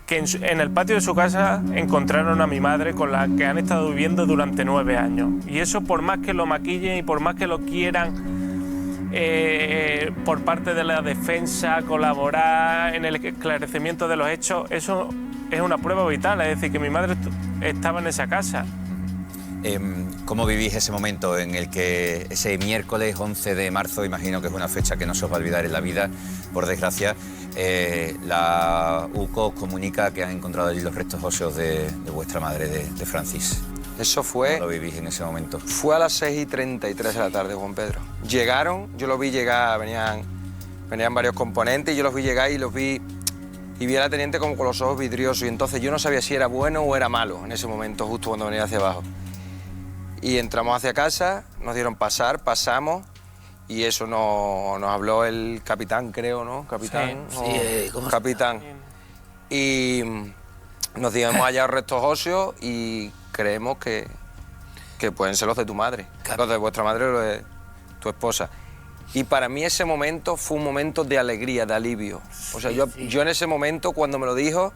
que en el patio de su casa encontraron a mi madre con la que han estado viviendo durante 9 años. Y eso, por más que lo maquillen y por más que lo quieran, por parte de la defensa, colaborar en el esclarecimiento de los hechos, eso es una prueba vital, es decir, que mi madre estaba en esa casa. ¿Cómo vivís ese momento en el que ese miércoles 11 de marzo, imagino que es una fecha que no se os va a olvidar en la vida, por desgracia, la UCO comunica que han encontrado allí los restos óseos de vuestra madre, de Francis? Eso fue... ¿Cómo lo vivís en ese momento? Fue a las 6:33 de la tarde, Juan Pedro. Llegaron, yo los vi llegar, venían varios componentes, y yo los vi llegar y vi a la teniente como con los ojos vidriosos, y entonces yo no sabía si era bueno o era malo en ese momento, justo cuando venía hacia abajo. Y entramos hacia casa, nos dieron pasar, pasamos, y eso nos habló el capitán, creo, ¿no? Capitán. Sí, ¿cómo capitán. Y nos dijo, hemos hallado restos óseos y creemos que pueden ser los de tu madre, los de vuestra madre o los de tu esposa. Y para mí ese momento fue un momento de alegría, de alivio. O sea, yo en ese momento, cuando me lo dijo,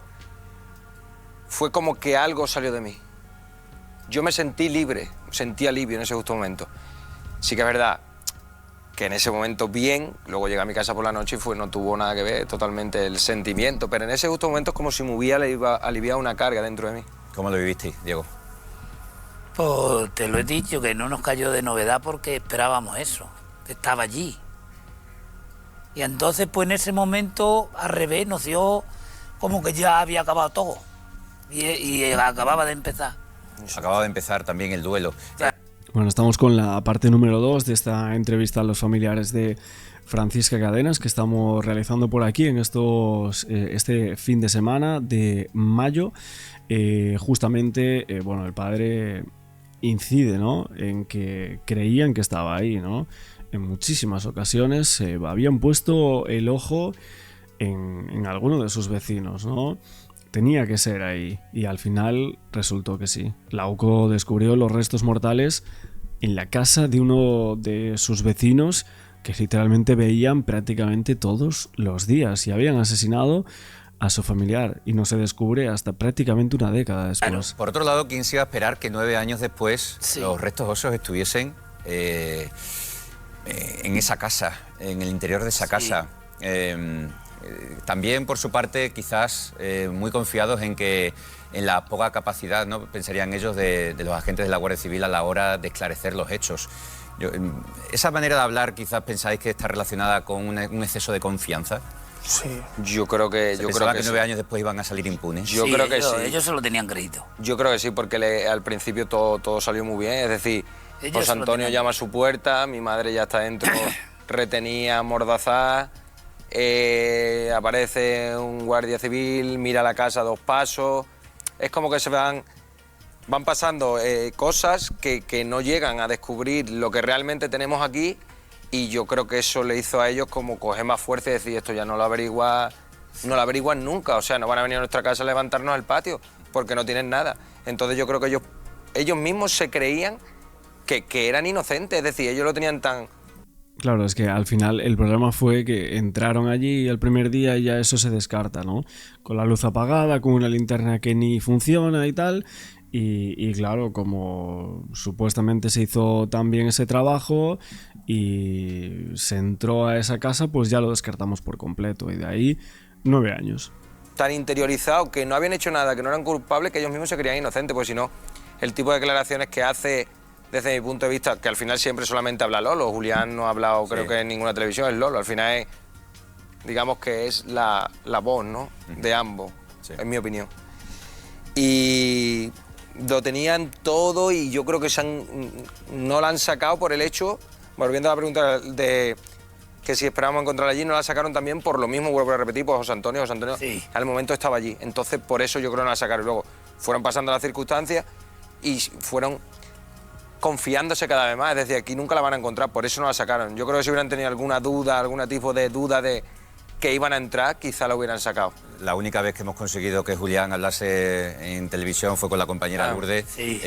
fue como que algo salió de mí. Yo me sentí libre, sentí alivio en ese justo momento. Sí que es verdad que en ese momento bien, luego llegué a mi casa por la noche y no tuvo nada que ver totalmente el sentimiento, pero en ese justo momento es como si me hubiera aliviado una carga dentro de mí. ¿Cómo lo vivisteis, Diego? Pues te lo he dicho, que no nos cayó de novedad porque esperábamos eso, que estaba allí. Y entonces, pues en ese momento, al revés, nos dio como que ya había acabado todo. Y acababa de empezar. Acababa de empezar también el duelo. Bueno, estamos con la parte número 2 de esta entrevista a los familiares de Francisca Cadenas, que estamos realizando por aquí en este fin de semana de mayo. Justamente, bueno, el padre incide, ¿no?, en que creían que estaba ahí, ¿no? En muchísimas ocasiones habían puesto el ojo en alguno de sus vecinos, ¿no? Tenía que ser ahí, y al final resultó que sí. La UCO descubrió los restos mortales en la casa de uno de sus vecinos que literalmente veían prácticamente todos los días, y habían asesinado a su familiar, y no se descubre hasta prácticamente una década después. Bueno, por otro lado, ¿quién se iba a esperar que 9 años después los restos óseos estuviesen en esa casa, en el interior de esa casa? También, por su parte, quizás muy confiados en la poca capacidad, ¿no?, pensarían ellos, de los agentes de la Guardia Civil a la hora de esclarecer los hechos. ¿Esa manera de hablar quizás pensáis que está relacionada con un exceso de confianza? Sí. Yo creo que... ¿Se pensaban que 9 años después iban a salir impunes? Yo creo que sí. Ellos se lo tenían crédito. Yo creo que sí, porque al principio todo salió muy bien. Es decir, José Antonio llama a su puerta, mi madre ya está dentro, retenía, amordazada. Aparece un guardia civil, mira la casa a 2 pasos. Es como que se van pasando cosas que no llegan a descubrir lo que realmente tenemos aquí, y yo creo que eso le hizo a ellos como coger más fuerza y decir, esto ya no lo averiguan nunca, o sea, no van a venir a nuestra casa a levantarnos al patio porque no tienen nada. Entonces yo creo que ellos mismos se creían que eran inocentes, es decir, ellos lo tenían tan... Claro, es que al final el problema fue que entraron allí el primer día y ya eso se descarta, ¿no? Con la luz apagada, con una linterna que ni funciona y tal. Y claro, como supuestamente se hizo tan bien ese trabajo y se entró a esa casa, pues ya lo descartamos por completo. Y de ahí 9 años. Tan interiorizado que no habían hecho nada, que no eran culpables, que ellos mismos se creían inocentes, pues si no, el tipo de declaraciones que hace... Desde mi punto de vista, que al final siempre solamente habla Lolo, Julián no ha hablado creo que en ninguna televisión, es Lolo, al final es, digamos que es la voz, ¿no?, de ambos, en mi opinión. Y lo tenían todo, y yo creo que no la han sacado por el hecho, volviendo a la pregunta de que si esperábamos encontrarla allí, no la sacaron también por lo mismo, vuelvo a repetir, por José Antonio al momento estaba allí, entonces por eso yo creo que no la sacaron. Y luego fueron pasando las circunstancias y fueron confiándose cada vez más, es decir, aquí nunca la van a encontrar, por eso no la sacaron. Yo creo que si hubieran tenido alguna duda, algún tipo de duda de que iban a entrar, quizá lo hubieran sacado. La única vez que hemos conseguido que Julián hablase en televisión fue con la compañera Lourdes, sí.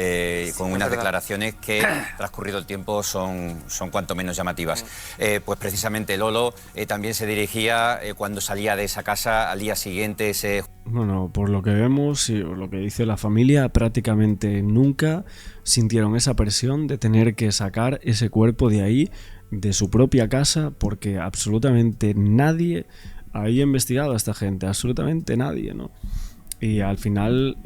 Con unas declaraciones que, transcurrido el tiempo, son cuanto menos llamativas. Pues precisamente Lolo también se dirigía, cuando salía de esa casa, al día siguiente ese... Bueno, por lo que vemos y por lo que dice la familia, prácticamente nunca sintieron esa presión de tener que sacar ese cuerpo de ahí, de su propia casa, porque absolutamente nadie había investigado a esta gente, absolutamente nadie, ¿no? Y al final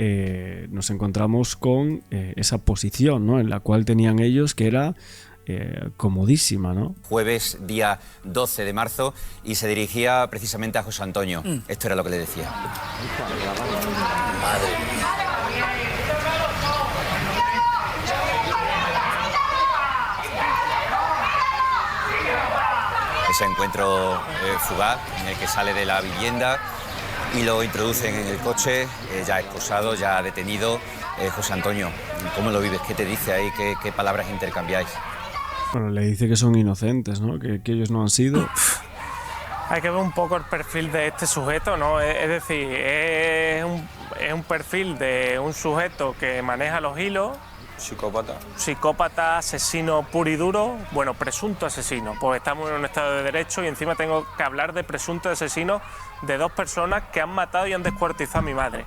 nos encontramos con esa posición, ¿no?, en la cual tenían ellos, que era comodísima, ¿no? Jueves, día 12 de marzo, y se dirigía precisamente a José Antonio. Esto era lo que le decía. Madre mía. Ese encuentro fugaz en el que sale de la vivienda y lo introducen en el coche, ya esposado, ya detenido. José Antonio, ¿cómo lo vives? ¿Qué te dice ahí? ¿Qué palabras intercambiáis? Bueno, le dice que son inocentes, ¿no? Que ellos no han sido. Hay que ver un poco el perfil de este sujeto, ¿no? Es decir, es un perfil de un sujeto que maneja los hilos. Psicópata, asesino puro y duro, bueno, presunto asesino, pues estamos en un estado de derecho y encima tengo que hablar de presunto asesino de 2 personas que han matado y han descuartizado a mi madre.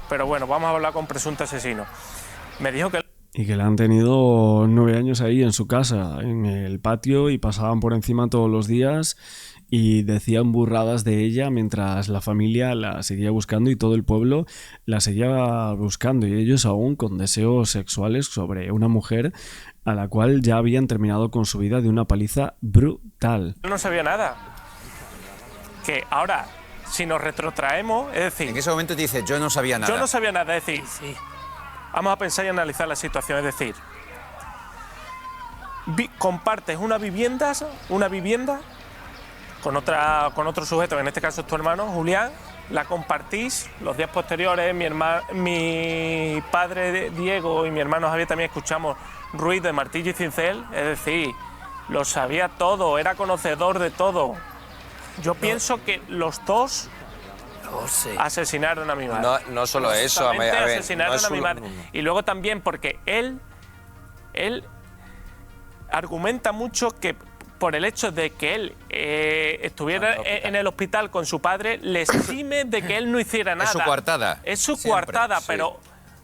Pero bueno, vamos a hablar con presunto asesino. Me dijo que... Y que le han tenido 9 años ahí en su casa, en el patio, y pasaban por encima todos los días y decían burradas de ella mientras la familia la seguía buscando y todo el pueblo la seguía buscando, y ellos aún con deseos sexuales sobre una mujer a la cual ya habían terminado con su vida de una paliza brutal. No sabía nada. Que ahora, si nos retrotraemos, es decir... En ese momento te dice, yo no sabía nada. Yo no sabía nada, es decir, Sí. vamos a pensar y analizar la situación, es decir, compartes una vivienda con otro sujeto, que en este caso es tu hermano, Julián, la compartís, los días posteriores mi padre Diego y mi hermano Javier también escuchamos ruido de martillo y cincel, es decir, lo sabía todo, era conocedor de todo. Yo pienso que los dos No sé. asesinaron a mi madre. No solo eso, a ver, asesinaron no es a mi un- madre. Y luego también porque él argumenta mucho que por el hecho de que él estuviera en el hospital con su padre, le exime de que él no hiciera nada. Es su coartada. Es su Siempre, coartada, sí. pero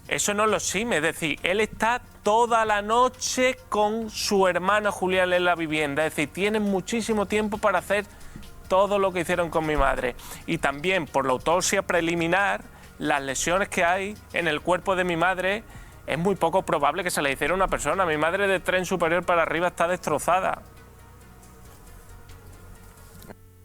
eso no lo exime. Es decir, él está toda la noche con su hermano Julián en la vivienda. Es decir, tienen muchísimo tiempo para hacer todo lo que hicieron con mi madre. Y también por la autopsia preliminar, las lesiones que hay en el cuerpo de mi madre, es muy poco probable que se le hiciera a una persona. Mi madre de tren superior para arriba está destrozada.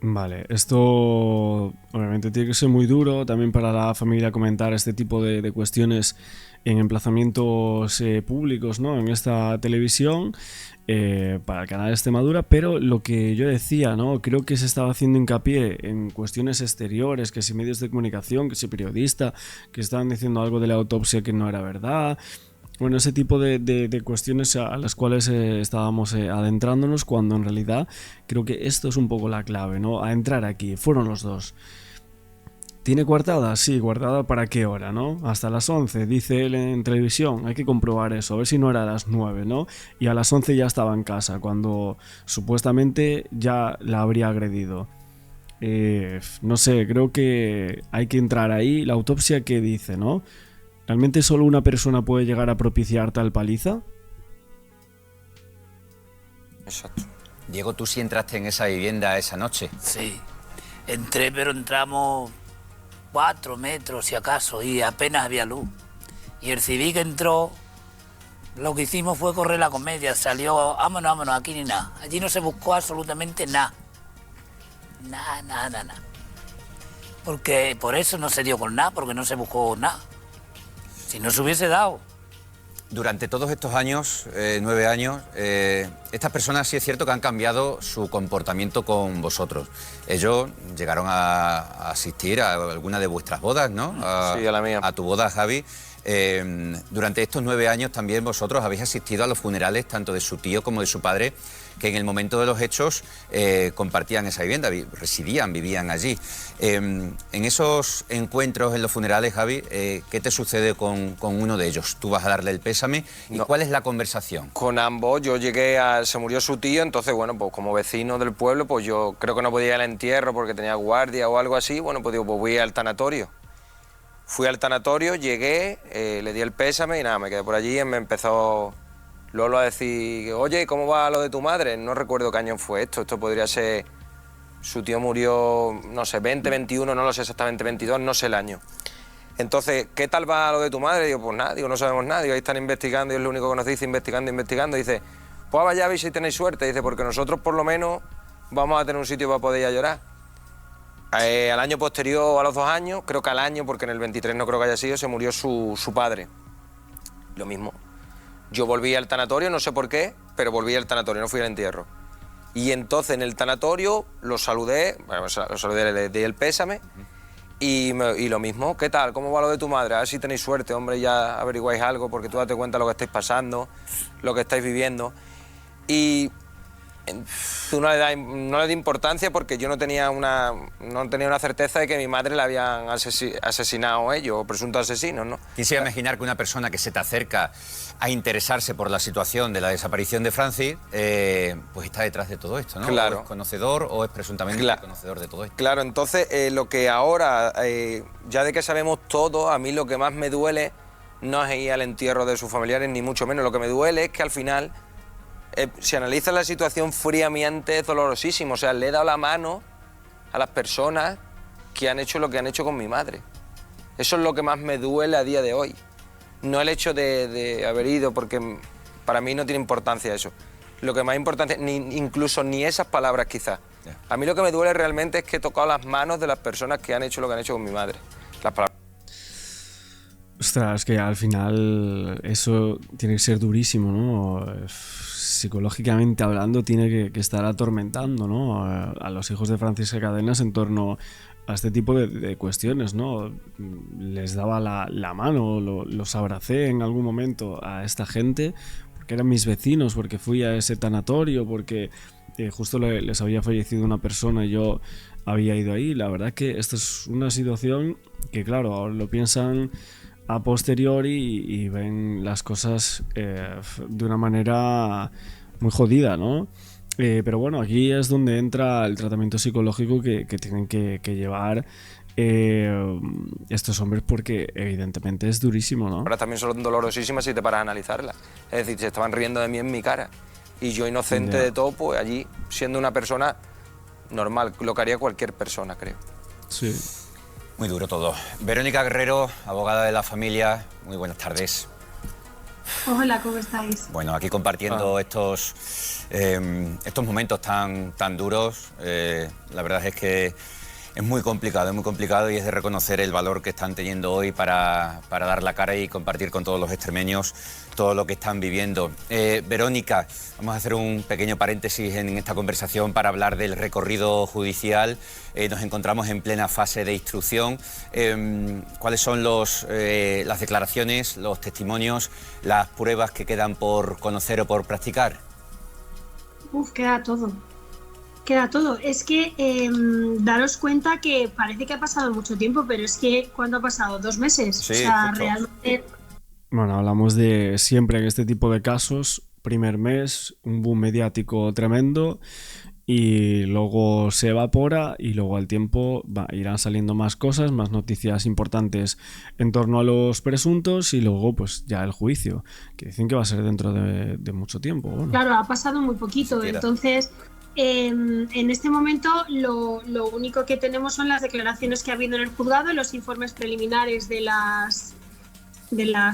Vale, esto obviamente tiene que ser muy duro también para la familia comentar este tipo de cuestiones en emplazamientos públicos, ¿no?, en esta televisión, para el canal de Extremadura, pero lo que yo decía, ¿no?, creo que se estaba haciendo hincapié en cuestiones exteriores, que si medios de comunicación, que si periodista, que estaban diciendo algo de la autopsia que no era verdad. Bueno, ese tipo de cuestiones a las cuales estábamos adentrándonos, cuando en realidad creo que esto es un poco la clave, ¿no? A entrar aquí. Fueron los dos. ¿Tiene coartada? Sí, ¿coartada para qué hora, no? Hasta las 11, dice él en televisión. Hay que comprobar eso, a ver si no era a las 9, ¿no? Y a las 11 ya estaba en casa, cuando supuestamente ya la habría agredido. No sé, creo que hay que entrar ahí. La autopsia, ¿qué dice, no? ¿Realmente solo una persona puede llegar a propiciar tal paliza? Exacto. Diego, tú sí entraste en esa vivienda esa noche. Sí. Entré, pero entramos 4 metros si acaso y apenas había luz. Y el civil que entró, lo que hicimos fue correr la comedia. Salió, vámonos, aquí ni nada. Allí no se buscó absolutamente nada. Nada. Porque por eso no se dio con nada, porque no se buscó nada. Si no se hubiese dado. Durante todos estos años, 9 años, estas personas sí es cierto que han cambiado su comportamiento con vosotros. Ellos llegaron a asistir a alguna de vuestras bodas, ¿no? Sí, a la mía. A tu boda, Javi. Durante estos 9 años también vosotros habéis asistido a los funerales tanto de su tío como de su padre, que en el momento de los hechos compartían esa vivienda, vivían allí. En esos encuentros en los funerales, Javi, ¿qué te sucede con uno de ellos? ¿Tú vas a darle el pésame? ¿Y cuál es la conversación? Con ambos, yo se murió su tío, entonces, bueno, pues como vecino del pueblo, pues yo creo que no podía ir al entierro porque tenía guardia o algo así, bueno, pues digo, pues voy al tanatorio. Fui al tanatorio, llegué, le di el pésame y nada, me quedé por allí y me empezó Lolo a decir, oye, ¿cómo va lo de tu madre? No recuerdo qué año fue esto podría ser... Su tío murió, no sé, 20, 21, no lo sé exactamente, 22, no sé el año. Entonces, ¿qué tal va lo de tu madre? Digo, pues nada, digo, no sabemos nada, digo, ahí están investigando y es lo único que nos dice, investigando. Dice, pues vaya a ver si tenéis suerte, dice, porque nosotros por lo menos vamos a tener un sitio para poder ir a llorar. Al año posterior, a los 2 años, creo que al año, porque en el 23 no creo que haya sido, se murió su padre. Lo mismo. Yo volví al tanatorio, no sé por qué, pero volví al tanatorio, no fui al entierro. Y entonces en el tanatorio lo saludé, le di el pésame y lo mismo, ¿qué tal? ¿Cómo va lo de tu madre? A ver si tenéis suerte, hombre, ya averiguáis algo, porque tú date cuenta de lo que estáis pasando, lo que estáis viviendo. Y tú no le di importancia porque yo no tenía una certeza de que mi madre la habían asesinado ellos, o presuntos asesinos, ¿no? Quisiera imaginar que una persona que se te acerca a interesarse por la situación de la desaparición de Francis, pues está detrás de todo esto, ¿no? Claro. O es conocedor o es presuntamente conocedor de todo esto. Claro, entonces lo que ahora, ya de que sabemos todo, a mí lo que más me duele no es ir al entierro de sus familiares, ni mucho menos. Lo que me duele es que al final... si analizas la situación fríamente, es dolorosísimo. O sea, le he dado la mano a las personas que han hecho lo que han hecho con mi madre. Eso es lo que más me duele a día de hoy. No el hecho de haber ido, porque para mí no tiene importancia eso. Lo que más importante, incluso ni esas palabras quizás. Yeah. A mí lo que me duele realmente es que he tocado las manos de las personas que han hecho lo que han hecho con mi madre. Las palabras. Ostras, es que al final eso tiene que ser durísimo, ¿no? Psicológicamente hablando tiene que estar atormentando, ¿no? A los hijos de Francisca Cadenas en torno a este tipo de cuestiones, ¿no? Les daba la mano, los abracé en algún momento a esta gente porque eran mis vecinos, porque fui a ese tanatorio, porque justo les había fallecido una persona y yo había ido ahí. La verdad que esta es una situación que, claro, ahora lo piensan a posteriori y ven las cosas de una manera muy jodida, ¿no? Pero bueno, aquí es donde entra el tratamiento psicológico que tienen que llevar estos hombres, porque evidentemente es durísimo, ¿no? Ahora también son dolorosísimas si te paras a analizarlas. Es decir, se estaban riendo de mí en mi cara y yo inocente de todo, pues allí siendo una persona normal, lo que haría cualquier persona, creo. Sí. Muy duro todo. Verónica Guerrero, abogada de la familia, muy buenas tardes. Hola, ¿cómo estáis? Bueno, aquí compartiendo estos momentos tan duros. La verdad es que es muy complicado y es de reconocer el valor que están teniendo hoy para dar la cara y compartir con todos los extremeños todo lo que están viviendo. Verónica, vamos a hacer un pequeño paréntesis en esta conversación para hablar del recorrido judicial. Nos encontramos en plena fase de instrucción. ¿Cuáles son las declaraciones, los testimonios, las pruebas que quedan por conocer o por practicar? Queda todo. Es que daros cuenta que parece que ha pasado mucho tiempo, pero es que ¿cuándo ha pasado? 2 meses. Sí, o sea, justo. realmente... Bueno, hablamos de siempre en este tipo de casos, primer mes, un boom mediático tremendo y luego se evapora y luego al tiempo irán saliendo más cosas, más noticias importantes en torno a los presuntos y luego pues ya el juicio, que dicen que va a ser dentro de mucho tiempo. Bueno. Claro, ha pasado muy poquito, entonces... en este momento lo único que tenemos son las declaraciones que ha habido en el juzgado, los informes preliminares de las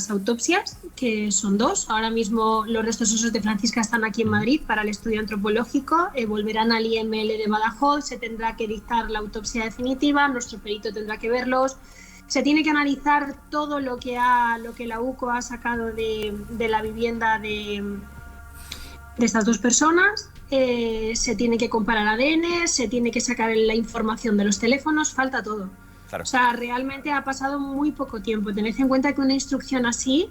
autopsias, que son 2. Ahora mismo los restos óseos de Francisca están aquí en Madrid para el estudio antropológico, volverán al IML de Badajoz, se tendrá que dictar la autopsia definitiva, nuestro perito tendrá que verlos, se tiene que analizar todo lo que la UCO ha sacado de la vivienda de estas 2 personas. Se tiene que comparar ADN, se tiene que sacar la información de los teléfonos, falta todo. Claro. O sea, realmente ha pasado muy poco tiempo. Tened en cuenta que una instrucción así,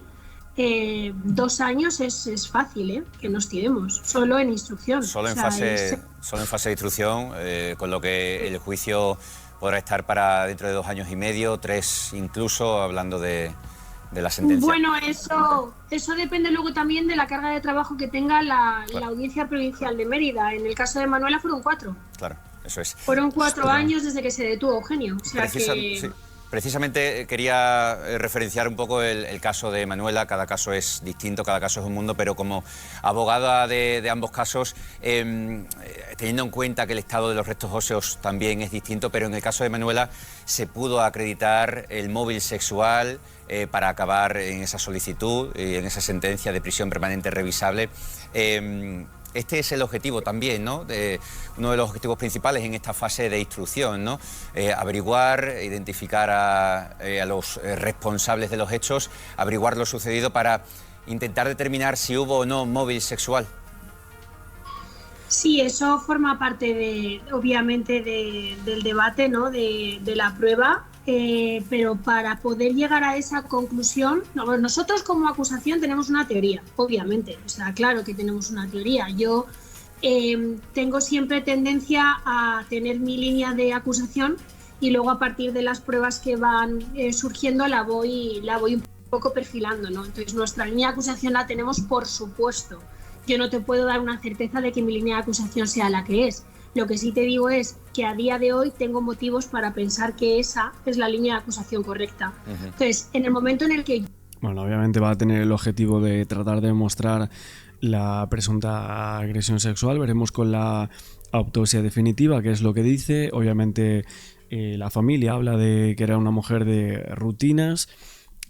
2 años es fácil, que nos tiremos, solo en instrucción. Solo en O sea, fase de instrucción, con lo que el juicio podrá estar para dentro de 2 años y medio, 3 incluso, hablando de la sentencia. Bueno, eso depende luego también de la carga de trabajo que tenga la Audiencia Provincial de Mérida. En el caso de Manuela fueron 4. Claro, eso es. Fueron 4 años desde que se detuvo Eugenio. O sea que... Sí. Precisamente quería referenciar un poco el caso de Manuela. Cada caso es distinto, cada caso es un mundo, pero como abogada de ambos casos, teniendo en cuenta que el estado de los restos óseos también es distinto, pero en el caso de Manuela se pudo acreditar el móvil sexual para acabar en esa solicitud y en esa sentencia de prisión permanente revisable. Este es el objetivo también, ¿no? Uno de los objetivos principales en esta fase de instrucción, ¿no? Averiguar, identificar a los responsables de los hechos, averiguar lo sucedido para intentar determinar si hubo o no móvil sexual. Sí, eso forma parte obviamente del debate, ¿no? de la prueba, pero para poder llegar a esa conclusión, nosotros como acusación tenemos una teoría, obviamente, o sea, claro que tenemos una teoría. Yo tengo siempre tendencia a tener mi línea de acusación y luego a partir de las pruebas que van surgiendo la voy un poco perfilando, ¿no? Entonces nuestra línea de acusación la tenemos, por supuesto. Yo no te puedo dar una certeza de que mi línea de acusación sea la que es. Lo que sí te digo es que a día de hoy tengo motivos para pensar que esa es la línea de acusación correcta. Entonces, en el momento en el que... Bueno, obviamente va a tener el objetivo de tratar de demostrar la presunta agresión sexual. Veremos con la autopsia definitiva qué es lo que dice. Obviamente la familia habla de que era una mujer de rutinas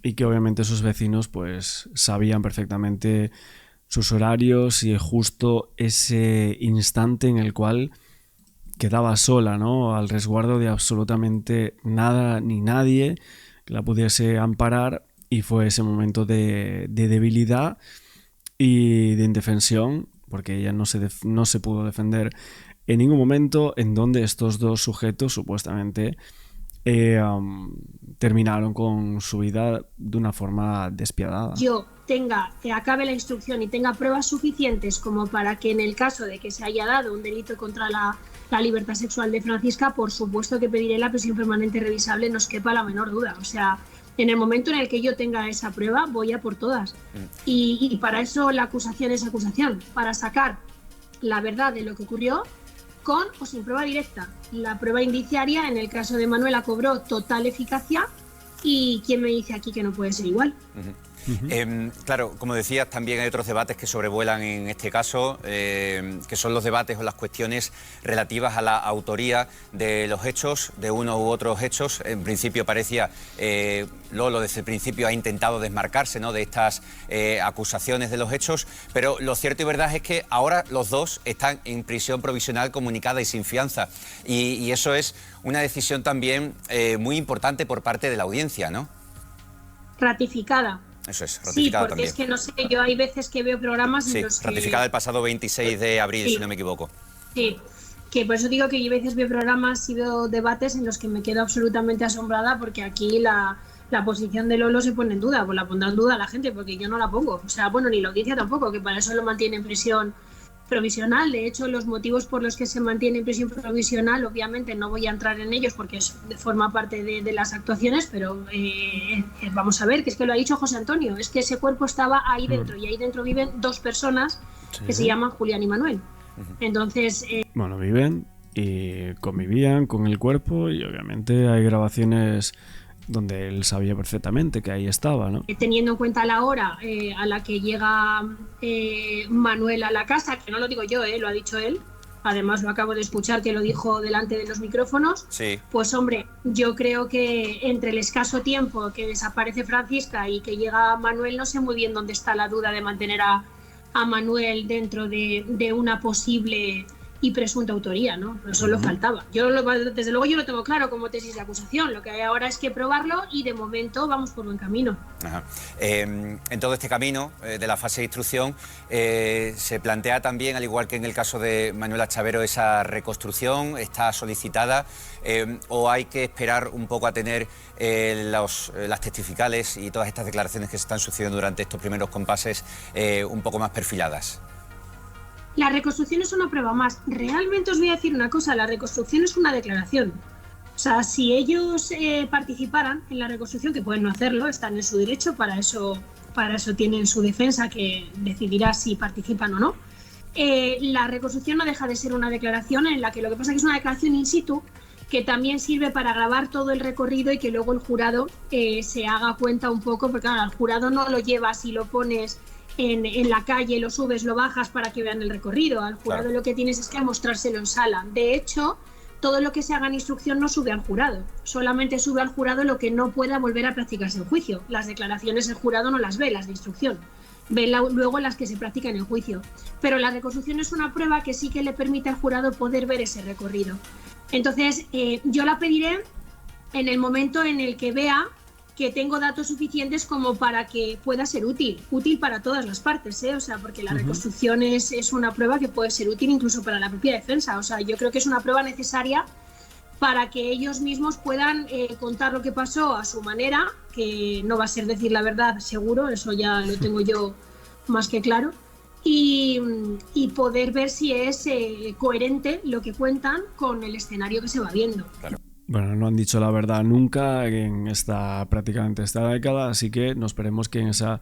y que obviamente sus vecinos pues sabían perfectamente sus horarios y justo ese instante en el cual quedaba sola, ¿no? Al resguardo de absolutamente nada ni nadie que la pudiese amparar, y fue ese momento de debilidad y de indefensión, porque ella no se pudo defender en ningún momento, en donde estos dos sujetos supuestamente terminaron con su vida de una forma despiadada. Que acabe la instrucción y tenga pruebas suficientes como para que en el caso de que se haya dado un delito contra la libertad sexual de Francisca, por supuesto que pediré la prisión permanente revisable, no os quepa la menor duda. O sea, en el momento en el que yo tenga esa prueba, voy a por todas. Y para eso la acusación es acusación, para sacar la verdad de lo que ocurrió, con o sin prueba directa. La prueba indiciaria, en el caso de Manuela, cobró total eficacia, y ¿quién me dice aquí que no puede ser igual? Claro, como decías, también hay otros debates que sobrevuelan en este caso, que son los debates o las cuestiones relativas a la autoría de los hechos, de uno u otros hechos. En principio parecía, Lolo desde el principio ha intentado desmarcarse, ¿no?, de estas acusaciones de los hechos, pero lo cierto y verdad es que ahora los dos están en prisión provisional comunicada y sin fianza, y eso es una decisión también muy importante por parte de la audiencia, ¿no? Ratificada. Eso es, ratificada sí, porque también. Es que no sé, yo hay veces que veo programas en los que... ratificada el pasado 26 de abril, sí, si no me equivoco. Sí, que por eso digo que yo a veces veo programas y veo debates en los que me quedo absolutamente asombrada, porque aquí la posición de Lolo se pone en duda, pues la pondrá en duda la gente, porque yo no la pongo. O sea, bueno, ni la audiencia tampoco, que para eso lo mantiene en prisión provisional. De hecho, los motivos por los que se mantiene en prisión provisional, obviamente no voy a entrar en ellos porque forma parte de las actuaciones, pero vamos a ver, que es que lo ha dicho José Antonio, es que ese cuerpo estaba ahí dentro, y ahí dentro viven 2 personas que se llaman Julián y Manuel. Entonces... Bueno, viven y convivían con el cuerpo, y obviamente hay grabaciones donde él sabía perfectamente que ahí estaba, ¿no? Teniendo en cuenta la hora a la que llega Manuel a la casa, que no lo digo yo, lo ha dicho él, además lo acabo de escuchar que lo dijo delante de los micrófonos, sí. Pues hombre, yo creo que entre el escaso tiempo que desaparece Francisca y que llega Manuel, no sé muy bien dónde está la duda de mantener a Manuel dentro de una posible y presunta autoría, ¿no? No solo faltaba. Desde luego yo lo tengo claro como tesis de acusación. Lo que hay ahora es que probarlo y de momento vamos por buen camino. Ajá. En todo este camino de la fase de instrucción se plantea también, al igual que en el caso de Manuela Chavero, esa reconstrucción. ¿Está solicitada o hay que esperar un poco a tener las testificales y todas estas declaraciones que se están sucediendo durante estos primeros compases un poco más perfiladas? La reconstrucción es una prueba más. Realmente os voy a decir una cosa, la reconstrucción es una declaración. O sea, si ellos participaran en la reconstrucción, que pueden no hacerlo, están en su derecho, para eso tienen su defensa que decidirá si participan o no. La reconstrucción no deja de ser una declaración en la que lo que pasa es que es una declaración in situ, que también sirve para grabar todo el recorrido y que luego el jurado se haga cuenta un poco, porque claro, al jurado no lo llevas y lo pones en la calle, lo subes, lo bajas para que vean el recorrido. Al jurado lo que tienes es que mostrárselo en sala. De hecho, todo lo que se haga en instrucción no sube al jurado. Solamente sube al jurado lo que no pueda volver a practicarse en juicio. Las declaraciones el jurado no las ve, las de instrucción. Ve luego las que se practican en juicio. Pero la reconstrucción es una prueba que sí que le permite al jurado poder ver ese recorrido. Entonces, yo la pediré en el momento en el que vea que tengo datos suficientes como para que pueda ser útil para todas las partes, o sea, porque la reconstrucción es una prueba que puede ser útil incluso para la propia defensa. O sea, yo creo que es una prueba necesaria para que ellos mismos puedan contar lo que pasó a su manera, que no va a ser decir la verdad, seguro, eso ya lo tengo yo más que claro, y poder ver si es coherente lo que cuentan con el escenario que se va viendo. Claro. Bueno, no han dicho la verdad nunca en prácticamente esta década, así que no esperemos que en esa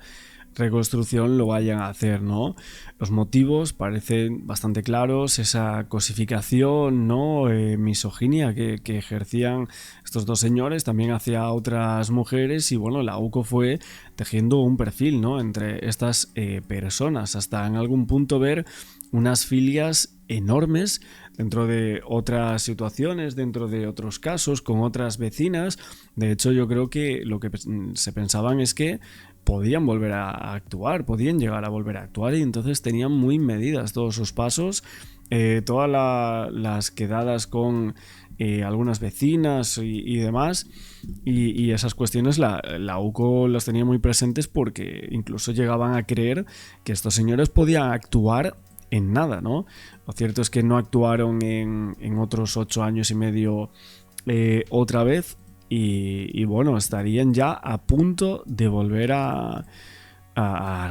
reconstrucción lo vayan a hacer, ¿no? Los motivos parecen bastante claros, esa cosificación, ¿no? Misoginia que ejercían estos dos señores también hacia otras mujeres, y bueno, la UCO fue tejiendo un perfil, ¿no?, entre estas personas, hasta en algún punto ver unas filias enormes dentro de otras situaciones, dentro de otros casos, con otras vecinas. De hecho, yo creo que lo que se pensaban es que podían volver a actuar, podían llegar a volver a actuar, y entonces tenían muy medidas todos sus pasos, todas las quedadas con algunas vecinas y demás, y esas cuestiones la UCO las tenía muy presentes, porque incluso llegaban a creer que estos señores podían actuar en nada, ¿no? Lo cierto es que no actuaron en otros 8 años y medio otra vez, y bueno, estarían ya a punto de volver a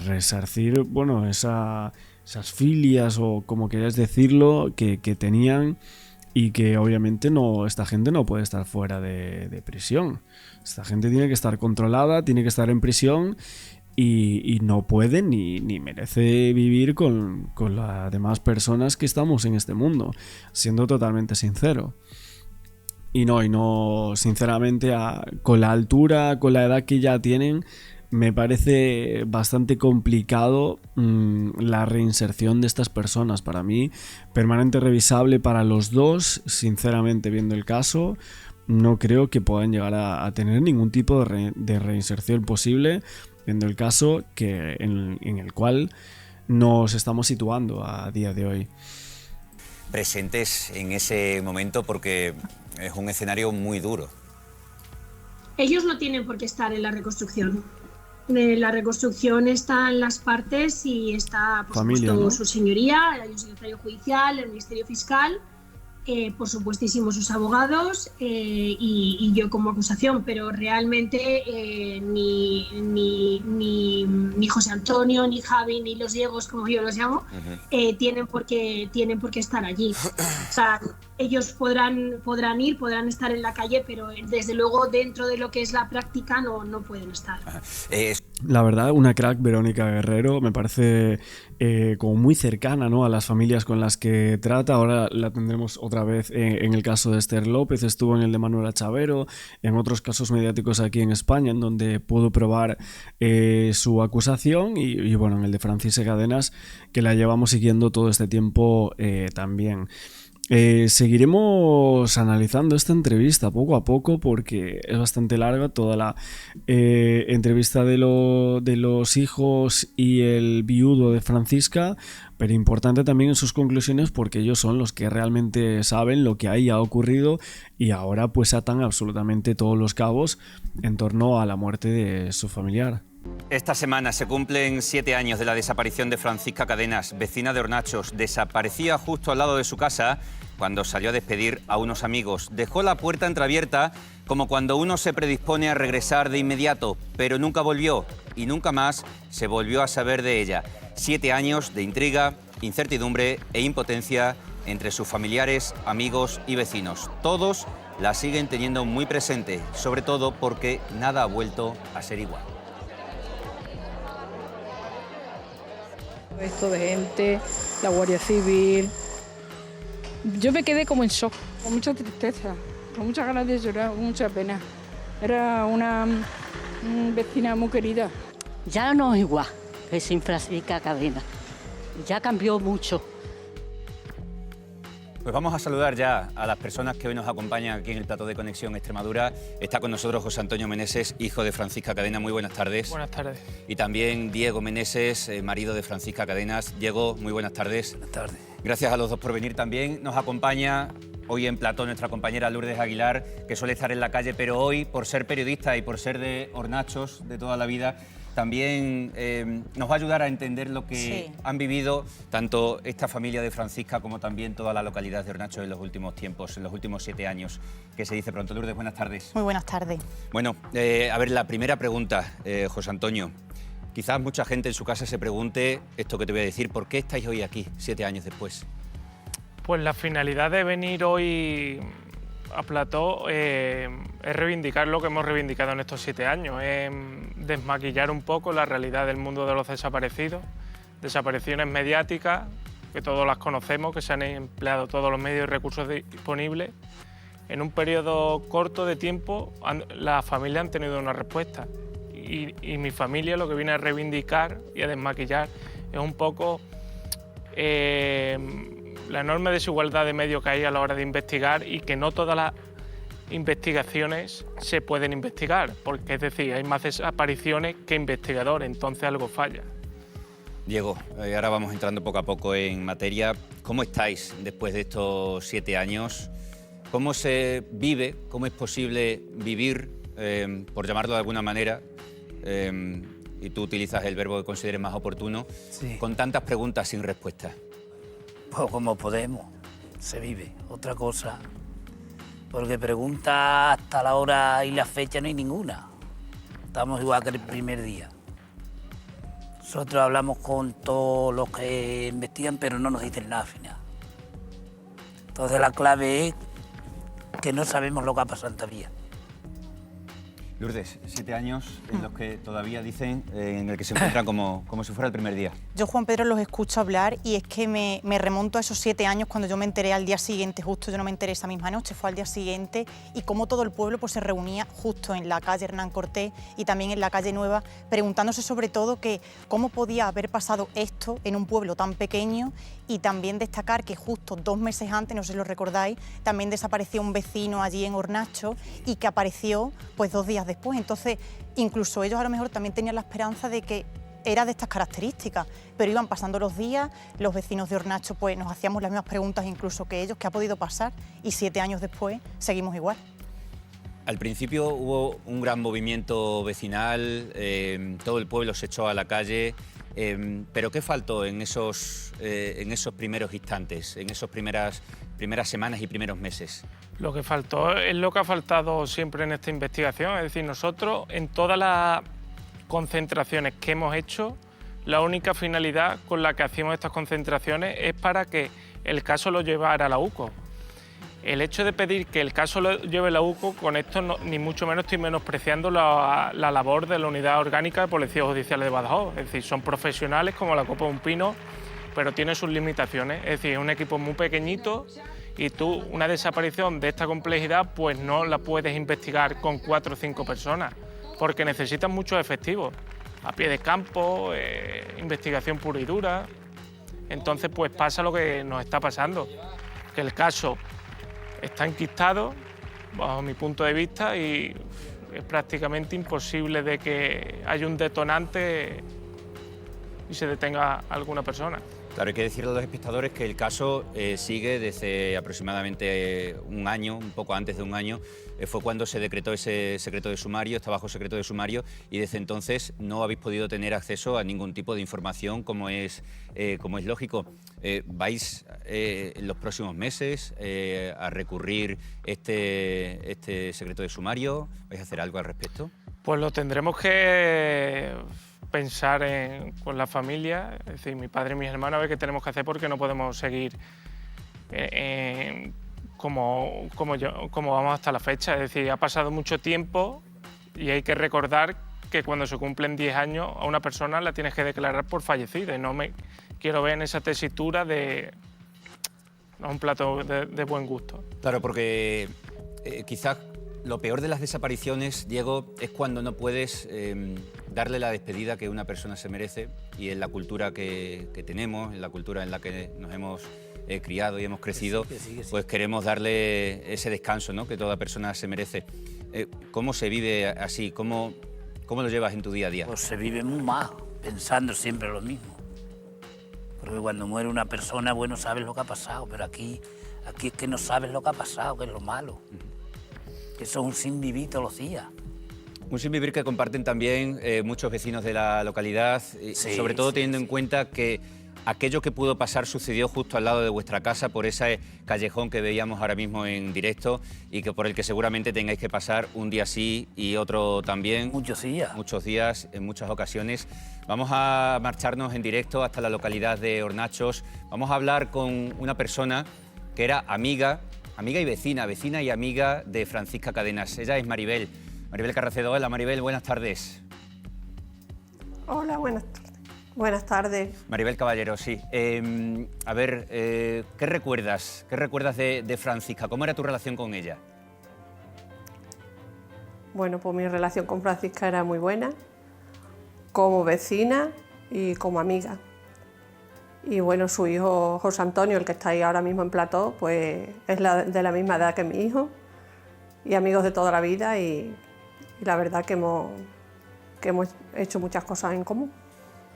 resarcir, bueno, esas filias, o como queráis decirlo, que tenían, y que obviamente esta gente no puede estar fuera de prisión. Esta gente tiene que estar controlada, tiene que estar en prisión, y no puede ni merece vivir con las demás personas que estamos en este mundo, siendo totalmente sincero. Y no, sinceramente, con la altura, con la edad que ya tienen, me parece bastante complicado la reinserción de estas personas. Para mí, permanente revisable para los dos, sinceramente, viendo el caso. No creo que puedan llegar a tener ningún tipo de reinserción posible, viendo el caso en el cual nos estamos situando a día de hoy. Presentes en ese momento, porque es un escenario muy duro. Ellos no tienen por qué estar en la reconstrucción. La reconstrucción está en las partes, y está, por supuesto, ¿no?, su señoría, el secretario judicial, el Ministerio Fiscal, por supuestísimo sus abogados, y yo como acusación, pero realmente ni José Antonio, ni Javi, ni los Diegos, como yo los llamo, tienen por qué estar allí. O sea, ellos podrán ir, podrán estar en la calle, pero desde luego dentro de lo que es la práctica no pueden estar. La verdad, una crack, Verónica Guerrero, me parece como muy cercana, ¿no?, a las familias con las que trata. Ahora la tendremos otra vez en el caso de Esther López, estuvo en el de Manuela Chavero, en otros casos mediáticos aquí en España, en donde pudo probar su acusación, y bueno, en el de Francisca Cadenas, que la llevamos siguiendo todo este tiempo también. Seguiremos analizando esta entrevista poco a poco porque es bastante larga toda la entrevista de los hijos y el viudo de Francisca, pero importante también en sus conclusiones porque ellos son los que realmente saben lo que ahí ha ocurrido y ahora pues atan absolutamente todos los cabos en torno a la muerte de su familiar. Esta semana se cumplen 7 años de la desaparición de Francisca Cadenas, vecina de Hornachos. Desaparecía justo al lado de su casa cuando salió a despedir a unos amigos. Dejó la puerta entreabierta como cuando uno se predispone a regresar de inmediato, pero nunca volvió y nunca más se volvió a saber de ella. 7 años de intriga, incertidumbre e impotencia entre sus familiares, amigos y vecinos. Todos la siguen teniendo muy presente, sobre todo porque nada ha vuelto a ser igual. Esto de gente, la Guardia Civil. Yo me quedé como en shock, con mucha tristeza, con muchas ganas de llorar, con mucha pena. Era una vecina muy querida. Ya no es igual que sin Francisca Cadenas. Ya cambió mucho. Pues vamos a saludar ya a las personas que hoy nos acompañan aquí en el plató de Conexión Extremadura. Está con nosotros José Antonio Meneses, hijo de Francisca Cadenas. Muy buenas tardes. Buenas tardes. Y también Diego Meneses, marido de Francisca Cadenas. Diego, muy buenas tardes. Buenas tardes. Gracias a los dos por venir también. Nos acompaña hoy en plató nuestra compañera Lourdes Aguilar, que suele estar en la calle, pero hoy, por ser periodista y por ser de Hornachos de toda la vida, también nos va a ayudar a entender lo que han vivido tanto esta familia de Francisca como también toda la localidad de Hornachos en los últimos tiempos, en los últimos 7 años, que se dice pronto. Lourdes, buenas tardes. Muy buenas tardes. Bueno, a ver, la primera pregunta, José Antonio. Quizás mucha gente en su casa se pregunte esto que te voy a decir, ¿por qué estáis hoy aquí, 7 años después? Pues la finalidad de venir hoy a plató es reivindicar lo que hemos reivindicado en estos 7 años, es desmaquillar un poco la realidad del mundo de los desaparecidos, desapariciones mediáticas, que todos las conocemos, que se han empleado todos los medios y recursos disponibles. En un periodo corto de tiempo, las familias han tenido una respuesta y mi familia lo que viene a reivindicar y a desmaquillar es un poco la enorme desigualdad de medios que hay a la hora de investigar y que no todas las investigaciones se pueden investigar, porque es decir, hay más desapariciones que investigadores, entonces algo falla. Diego, ahora vamos entrando poco a poco en materia. ¿Cómo estáis después de estos 7 años? ¿Cómo se vive? ¿Cómo es posible vivir, por llamarlo de alguna manera, y tú utilizas el verbo que consideres más oportuno, con tantas preguntas sin respuesta? Pues como podemos, se vive. Otra cosa, porque preguntas hasta la hora y la fecha no hay ninguna. Estamos igual que el primer día. Nosotros hablamos con todos los que investigan, pero no nos dicen nada final. Entonces la clave es que no sabemos lo que ha pasado todavía. Lourdes, 7 años en los que todavía dicen, en el que se encuentran como si fuera el primer día. Yo, Juan Pedro, los escucho hablar y es que me remonto a esos 7 años cuando yo me enteré al día siguiente, justo yo no me enteré esa misma noche, fue al día siguiente, y cómo todo el pueblo pues, se reunía justo en la calle Hernán Cortés y también en la calle Nueva, preguntándose sobre todo que cómo podía haber pasado esto en un pueblo tan pequeño, y también destacar que justo 2 meses antes, no sé si lo recordáis, también desapareció un vecino allí en Hornachos y que apareció pues 2 días después. Entonces, incluso ellos a lo mejor también tenían la esperanza de que era de estas características, pero iban pasando los días, los vecinos de Hornachos pues nos hacíamos las mismas preguntas incluso que ellos, ¿qué ha podido pasar? Y 7 años después seguimos igual. Al principio hubo un gran movimiento vecinal, todo el pueblo se echó a la calle, pero ¿qué faltó en esos primeros instantes, en esas primeras semanas y primeros meses? Lo que faltó es lo que ha faltado siempre en esta investigación, es decir, nosotros en todas las concentraciones que hemos hecho, la única finalidad con la que hacíamos estas concentraciones es para que el caso lo llevara a la UCO. El hecho de pedir que el caso lo lleve la UCO, con esto no, ni mucho menos estoy menospreciando la labor de la Unidad Orgánica de Policía Judicial de Badajoz. Es decir, son profesionales como la copa de un pino, pero tienen sus limitaciones. Es decir, es un equipo muy pequeñito y tú una desaparición de esta complejidad pues no la puedes investigar con 4 o 5 personas, porque necesitan muchos efectivos, a pie de campo, investigación pura y dura. Entonces pues pasa lo que nos está pasando, que el caso está enquistado, bajo mi punto de vista, y es prácticamente imposible de que haya un detonante y se detenga a alguna persona. Claro, hay que decirle a los espectadores que el caso sigue desde aproximadamente un año, un poco antes de un año, fue cuando se decretó ese secreto de sumario, está bajo secreto de sumario, y desde entonces no habéis podido tener acceso a ningún tipo de información, como es lógico. ¿Vais en los próximos meses a recurrir este secreto de sumario? ¿Vais a hacer algo al respecto? Pues lo tendremos que pensar con la familia, es decir, mi padre y mis hermanos, a ver qué tenemos que hacer, porque no podemos seguir como vamos hasta la fecha. Es decir, ha pasado mucho tiempo y hay que recordar que cuando se cumplen 10 años a una persona la tienes que declarar por fallecida, y no me quiero ver en esa tesitura de un plato de buen gusto. Claro, porque quizás lo peor de las desapariciones, Diego, es cuando no puedes darle la despedida que una persona se merece, y en la cultura que tenemos, en la cultura en la que nos hemos criado y hemos crecido, sí. Pues queremos darle ese descanso, ¿no?, que toda persona se merece. ¿Cómo se vive así? ¿Cómo lo llevas en tu día a día? Pues se vive muy mal, pensando siempre lo mismo. Porque cuando muere una persona, bueno, sabes lo que ha pasado, pero aquí es que no sabes lo que ha pasado, que es lo malo. Eso es un sin vivir todos los días. Un sin vivir que comparten también muchos vecinos de la localidad, sobre todo teniendo en cuenta que aquello que pudo pasar sucedió justo al lado de vuestra casa, por ese callejón que veíamos ahora mismo en directo, y que por el que seguramente tengáis que pasar un día sí y otro también. Muchos días. Muchos días, en muchas ocasiones. Vamos a marcharnos en directo hasta la localidad de Hornachos. Vamos a hablar con una persona que era amiga y vecina y amiga de Francisca Cadenas. Ella es Maribel Carracedo. Hola, Maribel, buenas tardes. Hola, buenas tardes. Buenas tardes. Maribel Caballero, sí. A ver, ¿qué recuerdas? ¿Qué recuerdas de Francisca? ¿Cómo era tu relación con ella? Bueno, pues mi relación con Francisca era muy buena, como vecina y como amiga. Y bueno, su hijo José Antonio, el que está ahí ahora mismo en plató, pues es de la misma edad que mi hijo, y amigos de toda la vida, y la verdad que hemos hecho muchas cosas en común.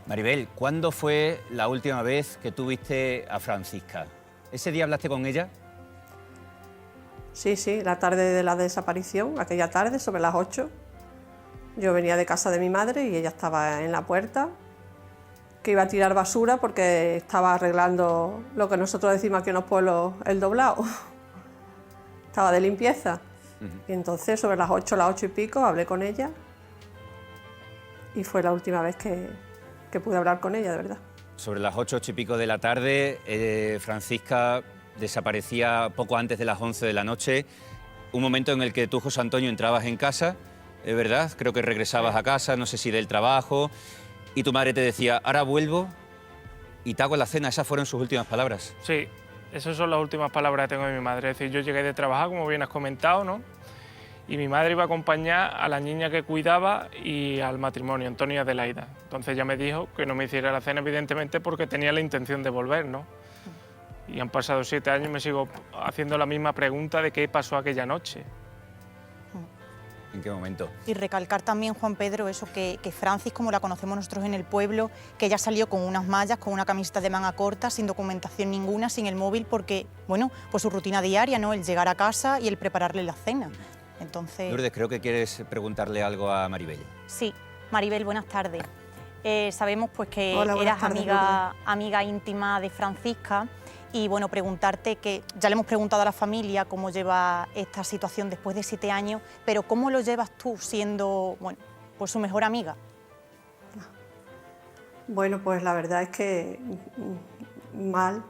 Maribel, ¿cuándo fue la última vez que tú viste a Francisca? ¿Ese día hablaste con ella? Sí, la tarde de la desaparición, aquella tarde, sobre las 8. Yo venía de casa de mi madre y ella estaba en la puerta, que iba a tirar basura porque estaba arreglando lo que nosotros decimos aquí en los pueblos, el doblado. Estaba de limpieza. Y entonces, sobre las 8 y pico, hablé con ella, y fue la última vez que pude hablar con ella, de verdad. Sobre las 8 y pico de la tarde, Francisca desaparecía poco antes de las 11 de la noche, un momento en el que tú, José Antonio, entrabas en casa, ¿verdad? Creo que regresabas a casa, no sé si del trabajo, y tu madre te decía, ahora vuelvo y te hago la cena. Esas fueron sus últimas palabras. Sí, esas son las últimas palabras que tengo de mi madre. Es decir, yo llegué de trabajar, como bien has comentado, ¿no?, y mi madre iba a acompañar a la niña que cuidaba y al matrimonio, Antonio y Adelaida. Entonces ella me dijo que no me hiciera la cena, evidentemente, porque tenía la intención de volver, ¿no? Y han pasado 7 años y me sigo haciendo la misma pregunta de qué pasó aquella noche. ¿En qué momento? Y recalcar también, Juan Pedro, eso que Francis, como la conocemos nosotros en el pueblo, que ella salió con unas mallas, con una camiseta de manga corta, sin documentación ninguna, sin el móvil, porque, bueno, pues su rutina diaria, ¿no?, el llegar a casa y el prepararle la cena. Entonces... Lourdes, creo que quieres preguntarle algo a Maribel. Sí, Maribel, buenas tardes. Sabemos pues que Hola, eras tardes, amiga íntima de Francisca, y bueno, preguntarte, que ya le hemos preguntado a la familia cómo lleva esta situación después de 7 años, pero ¿cómo lo llevas tú siendo, bueno, pues su mejor amiga? Bueno, pues la verdad es que mal.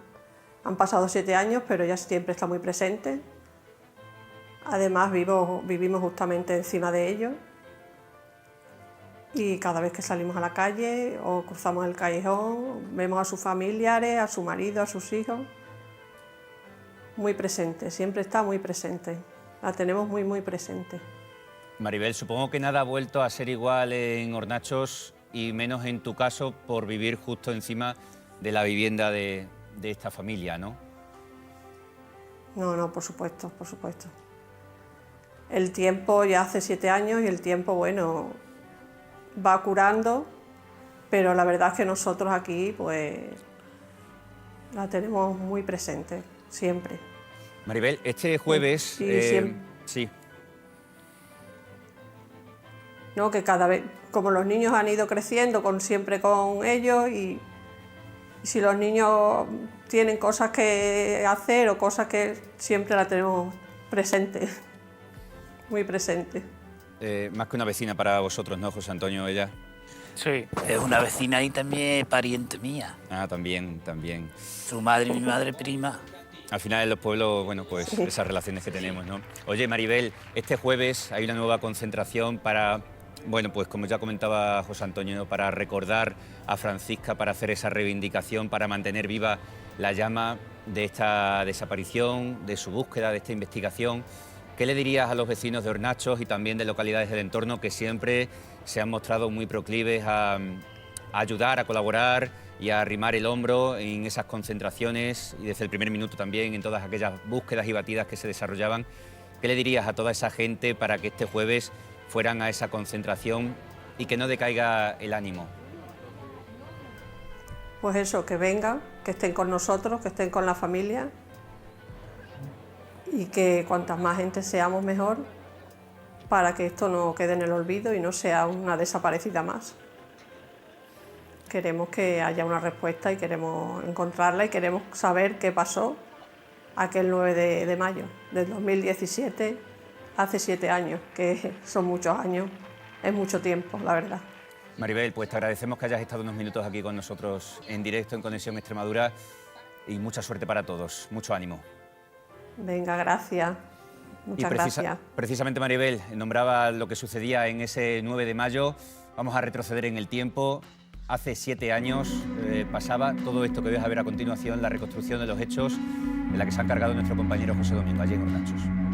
Han pasado 7 años, pero ella siempre está muy presente. Además, vivimos justamente encima de ellos, y cada vez que salimos a la calle o cruzamos el callejón, vemos a sus familiares, a su marido, a sus hijos. Muy presente, siempre está muy presente. La tenemos muy, muy presente. Maribel, supongo que nada ha vuelto a ser igual en Hornachos, y menos en tu caso por vivir justo encima de la vivienda de esta familia, ¿no? No, por supuesto, por supuesto. El tiempo ya hace 7 años y el tiempo, bueno, va curando, pero la verdad es que nosotros aquí, pues, la tenemos muy presente, siempre. Maribel, este jueves... sí. No, que cada vez, como los niños han ido creciendo siempre con ellos y si los niños tienen cosas que hacer o cosas que siempre la tenemos presente, muy presente. Más que una vecina para vosotros, ¿no, José Antonio, ella? Sí, es una vecina y también pariente mía. Ah, también. Su madre y mi madre prima. Al final en los pueblos, bueno, pues esas relaciones que tenemos, ¿no? Oye, Maribel, este jueves hay una nueva concentración para, bueno, pues como ya comentaba José Antonio, para recordar a Francisca, para hacer esa reivindicación, para mantener viva la llama de esta desaparición, de su búsqueda, de esta investigación. ¿Qué le dirías a los vecinos de Hornachos y también de localidades del entorno que siempre se han mostrado muy proclives a ayudar, a colaborar y a arrimar el hombro en esas concentraciones y desde el primer minuto también en todas aquellas búsquedas y batidas que se desarrollaban? ¿Qué le dirías a toda esa gente para que este jueves fueran a esa concentración y que no decaiga el ánimo? Pues eso, que vengan, que estén con nosotros, que estén con la familia y que cuantas más gente seamos mejor para que esto no quede en el olvido y no sea una desaparecida más. Queremos que haya una respuesta y queremos encontrarla y queremos saber qué pasó aquel 9 de mayo del 2017, hace 7 años, que son muchos años, es mucho tiempo, la verdad. Maribel, pues te agradecemos que hayas estado unos minutos aquí con nosotros en directo en Conexión Extremadura y mucha suerte para todos, mucho ánimo. Venga, gracias. Muchas gracias. Precisamente, Maribel, nombraba lo que sucedía en ese 9 de mayo. Vamos a retroceder en el tiempo. Hace 7 años pasaba todo esto que vais a ver a continuación, la reconstrucción de los hechos, en la que se ha encargado nuestro compañero José Domingo, allí en Hornachos.